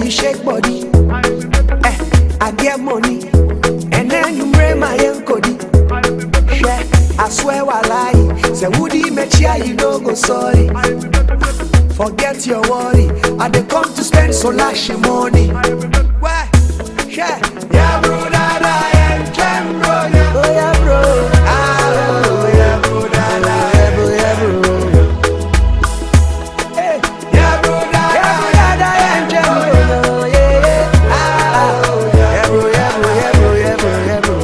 me shake body. I get money, and then you bring my Cody. Yeah, I swear I lie. Say Woody make sure you don't go sorry. Forget your worry. I dey come to spend so lash money. Why? Yeah, yeah, bro, dada, and jam, bro, yeah. Oh yeah, bro. Ah, oh yeah, bro, dada, yeah, bro, yeah, bro. Hey, yeah, bro, dada, and jam, bro, yeah, yeah. Ah, oh yeah, bro, yeah, bro, yeah, bro, yeah, bro, yeah, bro.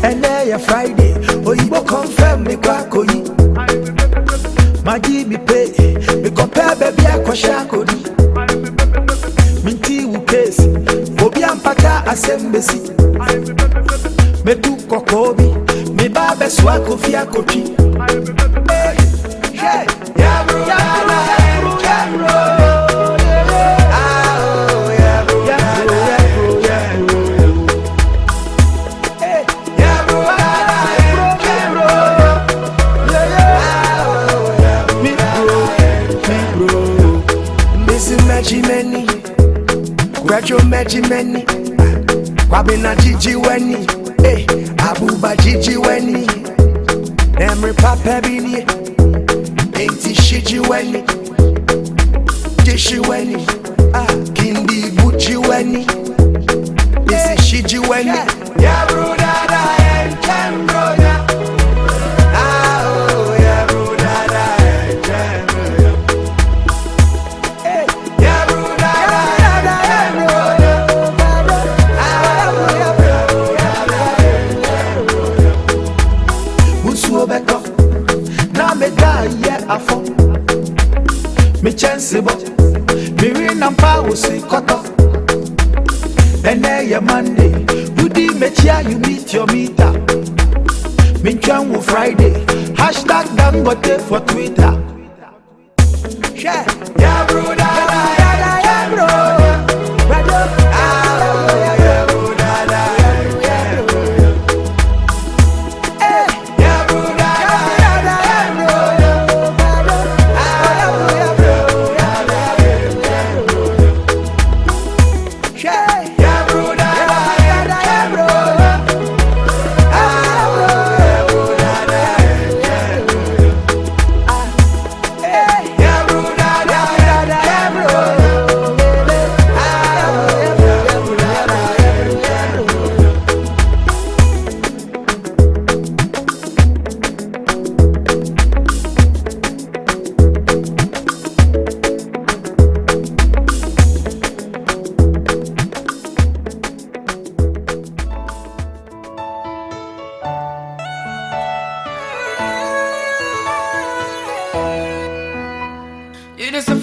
And then yeah, Friday, oh you go confirm me kwakoyi. Magi me pay, me compare baby I Sarkodie. Minti wu case, obi ampaka asembesi. Me tu kokobi, me ba beswa kofi akopi. Yeah, yeah bro, yeah bro, yeah bro. Ah oh yeah bro, yeah bro, yeah bro, yeah bro. Hey, yeah bro, yeah bro, yeah bro. Me bro, missing Many. Gradual Many, Kwabena Gigi Weni, eh, Abuba Gigi Weni, Emre Papa Bini, Ain't Shiji Weni, Jishi Weni, ah, Kindi Buchi Weni, this is Shiji Weni, yeah, bro, dada, and Jam, bro, yeah. Ah, oh, yeah, bro, dada, and Jam, bro, yeah. Yeah, bro, now me die, yeah, I fall. Me chance, but me win and power, see, cut off. And then your Monday, you did me chia, you meet your meter. Me can Friday, hashtag Dangote for Twitter. Yeah, yeah, bro, yeah, bro.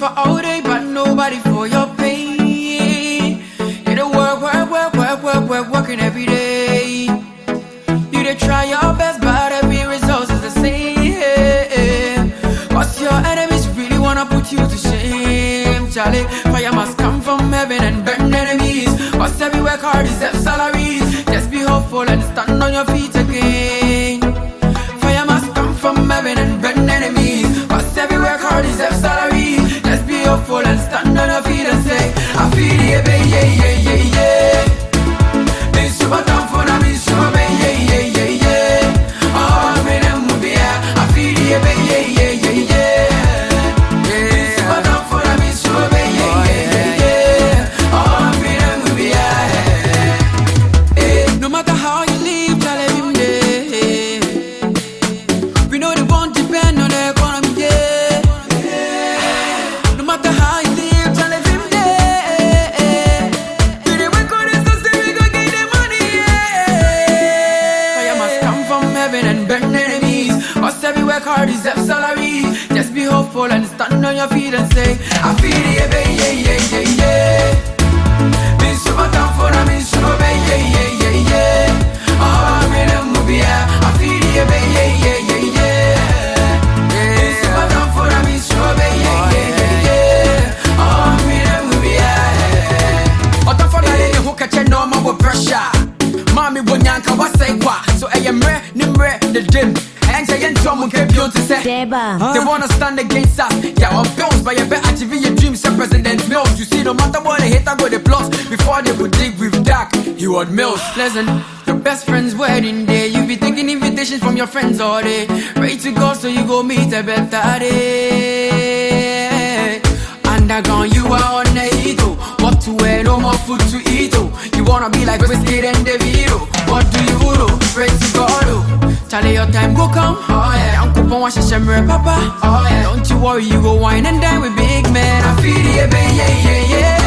For all day, but nobody for your pain. You don't work, working every day. You don't try your best, but every result is the same. Cause your enemies really wanna put you to shame, Charlie. Fire must come from heaven and burn enemies. Cause every work hard deserves salaries. Just be hopeful and stand on your feet again. Fire must come from heaven and burn enemies. Cause every work hard deserves salaries. Just be hopeful and stand on your feet and say, I feel it, baby, yeah. Be super down for them, be super, yeah. Oh, I'm in a movie, I feel it, baby, yeah. Be super down for them, be super, yeah. Oh, I'm in a movie, yeah. No matter how you live, tell him day. We know the bond depend on the economy, yeah. No matter how you live, tell him day. Do the work on this, so say we gon' get the money, yeah. Fire must come from heaven and burn enemies. Cause every work hard deserves salary. Just be hopeful and stand on your feet and say, I feel it, baby, yeah. Be super down for them, be super, yeah. Oh, I'm in a movie, yeah. I feel it, baby, yeah. Be super down for them, be super, yeah. Oh, I'm in a movie, yeah. Otta for that, who catch a normal pressure. Mommy, when yanka was say qua, so I am re, nimre, the dim. and say someone can build to say they wanna stand against us. Yeah, of bills, but you better achieve your dreams. Say President Mills, you see, no matter what they hate, I go the plus. Before they would dig with dark, he would Mills. Listen, your best friend's wedding day, you be taking invitations from your friends all day. Pray to God so you go meet a better day. Underground, you are on the heat, oh. What to wear, no more food to eat, oh. You wanna be like Whiskey and DeVito. What do you do? Pray to God, oh. Charlie, your time go come, oh yeah. Uncle Pon wash your papa, oh yeah. Don't you worry, you go wine and dine with big man. I feel the baby, yeah, yeah, yeah.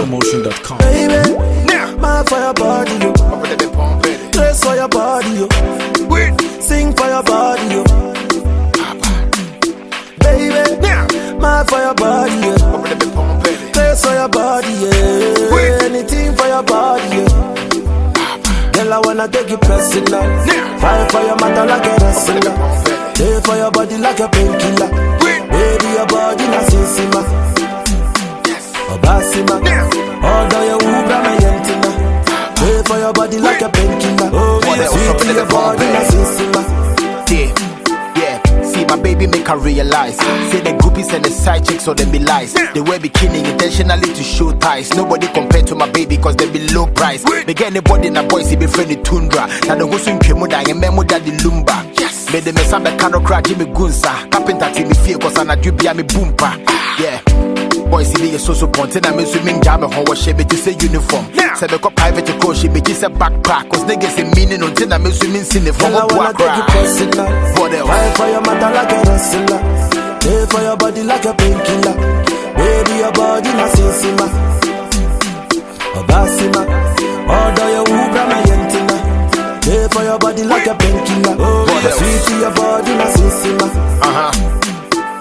Motion.com. Baby, mad for your body, yo. Dress for your body, yo. Sing for your body, yo. Baby, mad for your body, yo. Dress for your body, yeah. Anything for your body, yo. Girl, I wanna take you personal. Fight for your matter like a wrestler. Stay for your body like a painkiller. Baby, your body na sisima. Obasima, although you ubra my yentina. Pay for your body like a painkiller. Oh, sweet to your body, na sisima. Yeah, see my baby make her realize. Say the groupies and the side chicks or them be lies. They wear bikini intentionally to show ties. Nobody compared to my baby cause they be low price. They get anybody in a boys, he be friendly tundra. Now the goes in Kemuda and Memo daddy lumba. Yes, made the mess up the cano crack Jimmy Gunsa. Carpenter to me fear cause I'm a dubia me boompa. Yeah. Boys, see the so pontin. I'm swimming jam and how she be to say uniform. Say the private coach, she be just a backpack. Cause niggas in meaning until I'm swimming in the form of black. What else? Fight for your mother like a wrestler. Pay for your body like a painkiller. Baby, your body na sisima. Obasima. Although you ubra my yentina. Pay for your body like a painkiller. Sweet to your body na sisima.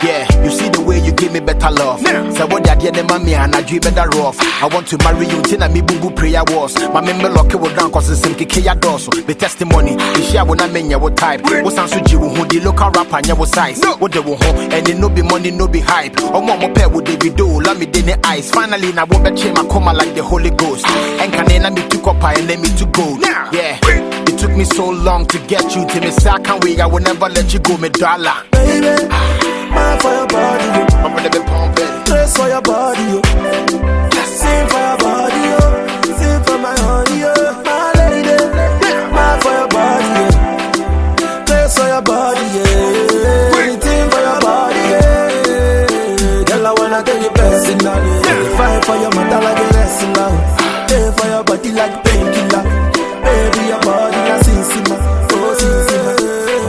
Yeah, you see the way you give me better love. So what that yeah, the mommy and I dream better off. I want to marry you till I me boo prayer was. My member lock it down cause it's some kaya dorsal. The testimony, the share when I mean your type. What's answer you who the local rap and your size. What they will home and it no be money, no be hype. Or more pair with the video, let me in the eyes. Finally, I won't bet my coma like the Holy Ghost. And can I me to copper and let me to go. Yeah, it took me so long to get you to me. So I can't wait, I will never let you go, me dollar. Baby. Mad for your body, yo. I'm gonna be pumping. Dress for your body, yo. Sing for your body, yo. Sing for my honey, yo. My lady, mad for your body, yo. Dress for your body, yeah. Anything for your body, yeah. Girl, I wanna take you personal, yeah. Fight for your mother like a wrestler. Pay for your body like painkiller. Baby, your body na sisima. Oh, sisima.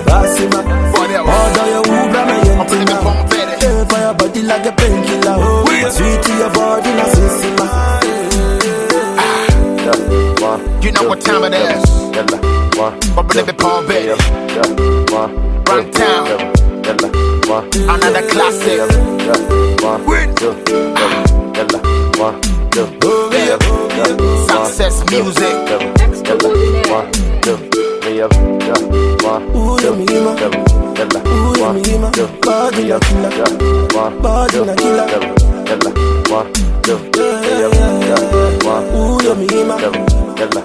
Basima. Although you ubra my yentina. Pay for your body like a painkiller. Oh, sweet to your body na sisima. You know what time it is. But baby, Paul baby. Runtown. Another classic. Success music. Ooh, you mima. Ooh, you mima. Body na killer. Body na killer. Ooh, you mima.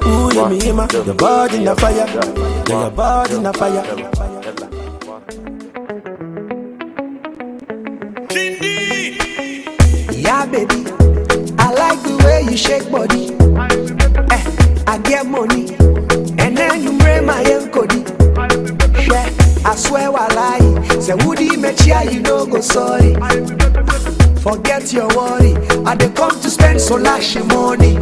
Ooh, you mima. Your body na fire. Your body na fire. Yeah, baby, I you shake body. I get money, and then you bring my encody. Yeah, I swear I lie. Say woody me chia, you don't go sorry. Forget your worry. I dey come to spend so lash money.